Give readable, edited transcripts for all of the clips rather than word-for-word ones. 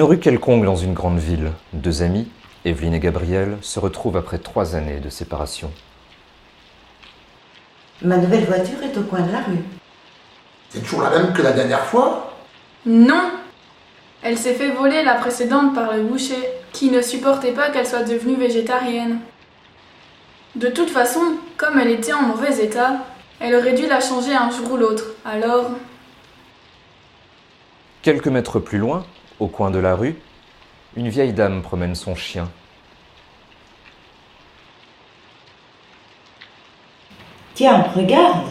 Une rue quelconque dans une grande ville, deux amis, Evelyne et Gabriel, se retrouvent après 3 années de séparation. Ma nouvelle voiture est au coin de la rue. C'est toujours la même que la dernière fois? Non! Elle s'est fait voler la précédente par le boucher, qui ne supportait pas qu'elle soit devenue végétarienne. De toute façon, comme elle était en mauvais état, elle aurait dû la changer un jour ou l'autre, alors... Quelques mètres plus loin, au coin de la rue, une vieille dame promène son chien. Tiens, regarde.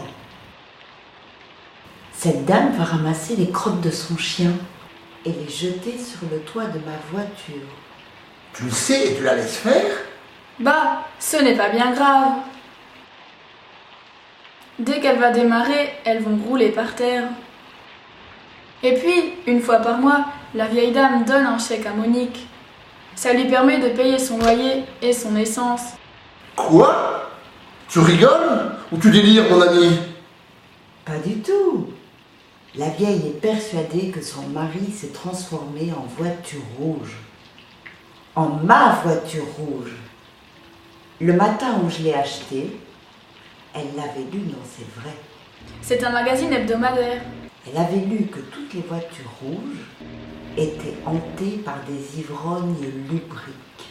Cette dame va ramasser les crottes de son chien et les jeter sur le toit de ma voiture. Tu le sais et tu la laisses faire? Bah, ce n'est pas bien grave. Dès qu'elle va démarrer, elles vont rouler par terre. Et puis, une fois par mois, la vieille dame donne un chèque à Monique. Ça lui permet de payer son loyer et son essence. Quoi? Tu rigoles ou tu délires, mon ami? Pas du tout. La vieille est persuadée que son mari s'est transformé en voiture rouge. En ma voiture rouge. Le matin où je l'ai achetée, elle l'avait lu dans C'est vrai. C'est un magazine hebdomadaire. Elle avait lu que toutes les voitures rouges étaient hantées par des ivrognes lubriques.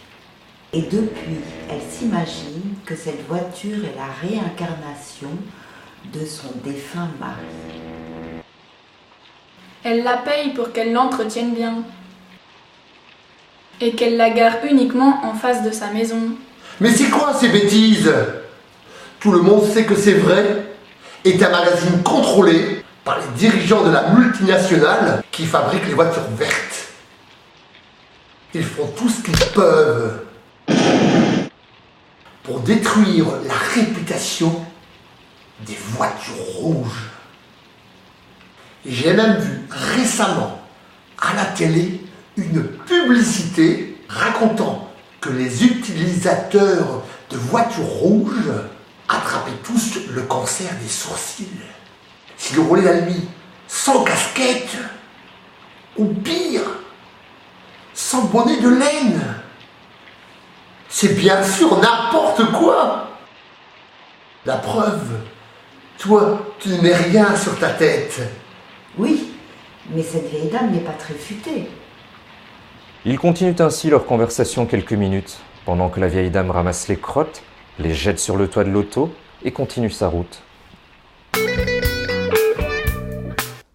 Et depuis, elle s'imagine que cette voiture est la réincarnation de son défunt mari. Elle la paye pour qu'elle l'entretienne bien. Et qu'elle la gare uniquement en face de sa maison. Mais c'est quoi ces bêtises? Tout le monde sait que C'est vrai est un magazine contrôlé par les dirigeants de la multinationale qui fabrique les voitures vertes. Ils font tout ce qu'ils peuvent pour détruire la réputation des voitures rouges. Et j'ai même vu récemment à la télé une publicité racontant que les utilisateurs de voitures rouges attrapaient tous le cancer des sourcils s'ils roulaient la nuit sans casquette ou pire, sans bonnet de laine. C'est bien sûr n'importe quoi. La preuve, toi, tu ne mets rien sur ta tête. Oui, mais cette vieille dame n'est pas très futée. Ils continuent ainsi leur conversation quelques minutes, pendant que la vieille dame ramasse les crottes, les jette sur le toit de l'auto et continue sa route.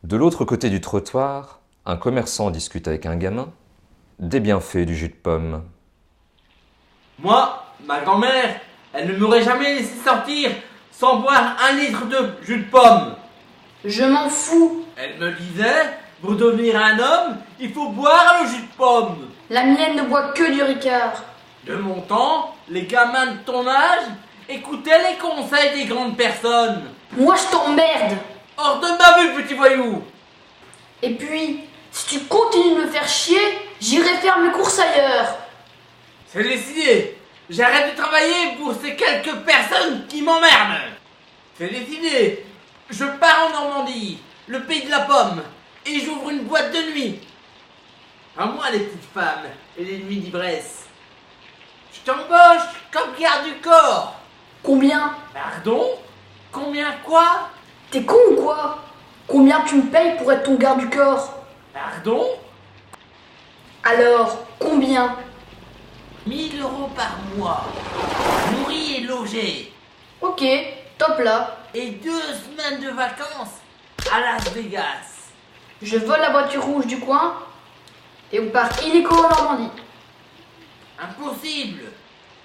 De l'autre côté du trottoir, un commerçant discute avec un gamin des bienfaits du jus de pomme. Moi, ma grand-mère, elle ne m'aurait jamais laissé sortir sans boire 1 litre de jus de pomme. Je m'en fous. Elle me disait, pour devenir un homme, il faut boire le jus de pomme. La mienne ne boit que du Ricard. De mon temps, les gamins de ton âge écoutaient les conseils des grandes personnes. Moi, je t'emmerde. Hors de ma vue, petit voyou. Et puis, si tu continues de me faire chier, j'irai faire mes courses ailleurs. C'est décidé. J'arrête de travailler pour ces quelques personnes qui m'emmerdent. C'est décidé. Je pars en Normandie, le pays de la pomme, et j'ouvre une boîte de nuit. À moi les petites femmes et les nuits d'ivresse. Je t'embauche comme garde du corps. Combien? Pardon? Combien quoi? T'es con ou quoi? Combien tu me payes pour être ton garde du corps? Pardon? Alors, combien? 1 000 € par mois, nourri et logé, Ok, top là. et 2 semaines de vacances à Las Vegas. Je vole la voiture rouge du coin et on part illico en Normandie. Impossible.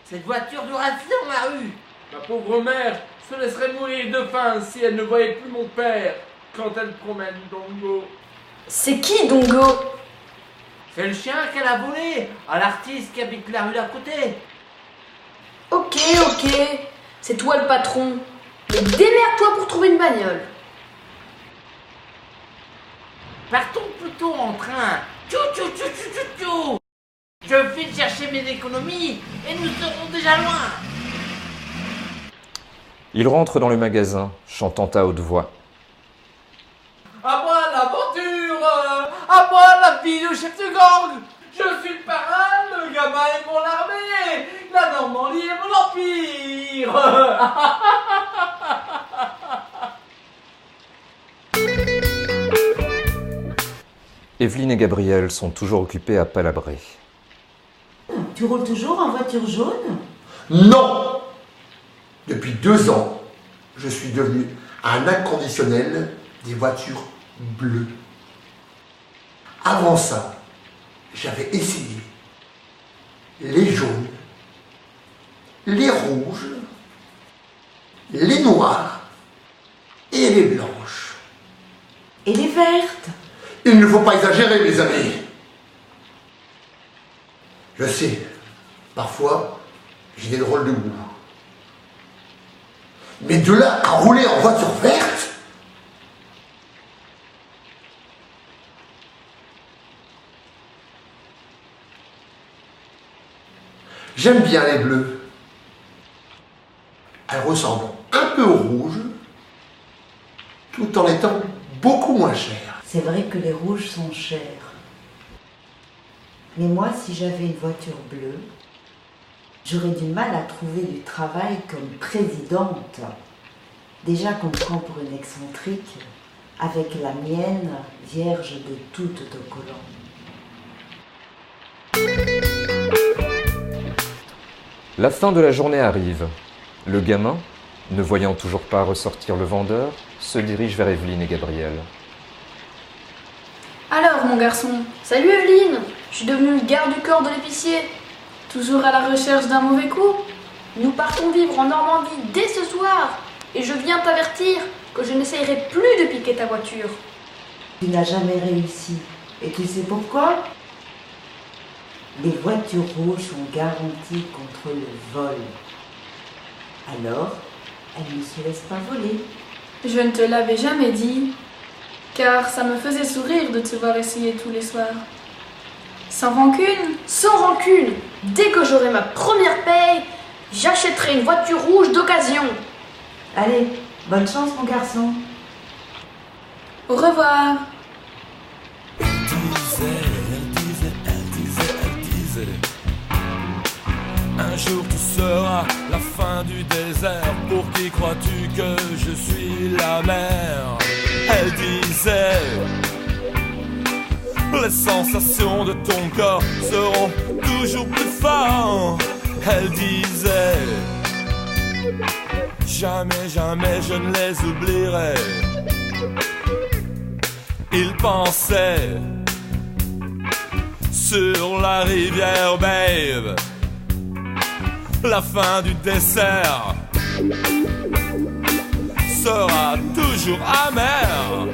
Cette voiture doit rester dans la rue. Ma pauvre mère se laisserait mourir de faim si elle ne voyait plus mon père quand elle promène Dongo. C'est qui Dongo? C'est le chien qu'elle a volé à l'artiste qui habite la rue d'à côté. Ok, c'est toi le patron. Mais démerde-toi pour trouver une bagnole. Partons plutôt en train. Tchou tchou tchou tchou tchou tchou. Je file chercher mes économies et nous serons déjà loin. Ils rentrent dans le magasin, chantant à haute voix. À moi l'aventure, à moi la vie. fille du chef de gang. Je suis le parrain, le gamin est mon armée, la Normandie est mon empire. Evelyne et Gabriel sont toujours occupés à palabrer. Tu roules toujours en voiture jaune? Non! Depuis 2 ans, je suis devenu un inconditionnel des voitures bleues. Avant ça, j'avais essayé les jaunes, les rouges, les noires et les blanches. Et les vertes? Il ne faut pas exagérer, mes amis. Je sais, parfois, j'ai des drôles de goût. Mais de là à rouler en voiture verte, j'aime bien les bleus. Elles ressemblent un peu aux rouges, tout en étant beaucoup moins chères. C'est vrai que les rouges sont chers. Mais moi, si j'avais une voiture bleue, j'aurais du mal à trouver du travail comme présidente. Déjà qu'on me prend pour une excentrique, avec la mienne vierge de tout autocollant. La fin de la journée arrive. Le gamin, ne voyant toujours pas ressortir le vendeur, se dirige vers Evelyne et Gabriel. Alors, mon garçon, salut Evelyne. Je suis devenue le garde du corps de l'épicier. Toujours à la recherche d'un mauvais coup. Nous partons vivre en Normandie dès ce soir. Et je viens t'avertir que je n'essayerai plus de piquer ta voiture. Tu n'as jamais réussi. Et tu sais pourquoi? Les voitures rouges sont garanties contre le vol. Alors, elles ne se laissent pas voler. Je ne te l'avais jamais dit, car ça me faisait sourire de te voir essayer tous les soirs. Sans rancune? Sans rancune. Dès que j'aurai ma première paye, j'achèterai une voiture rouge d'occasion. Allez, bonne chance mon garçon. Au revoir. Elle disait, un jour tu seras la fin du désert. Pour qui crois-tu que je suis la mer? Elle disait, les sensations de ton corps seront toujours plus fortes. Elle disait, jamais, jamais je ne les oublierai. Il pensait sur la rivière, babe, la fin du dessert sera toujours amère.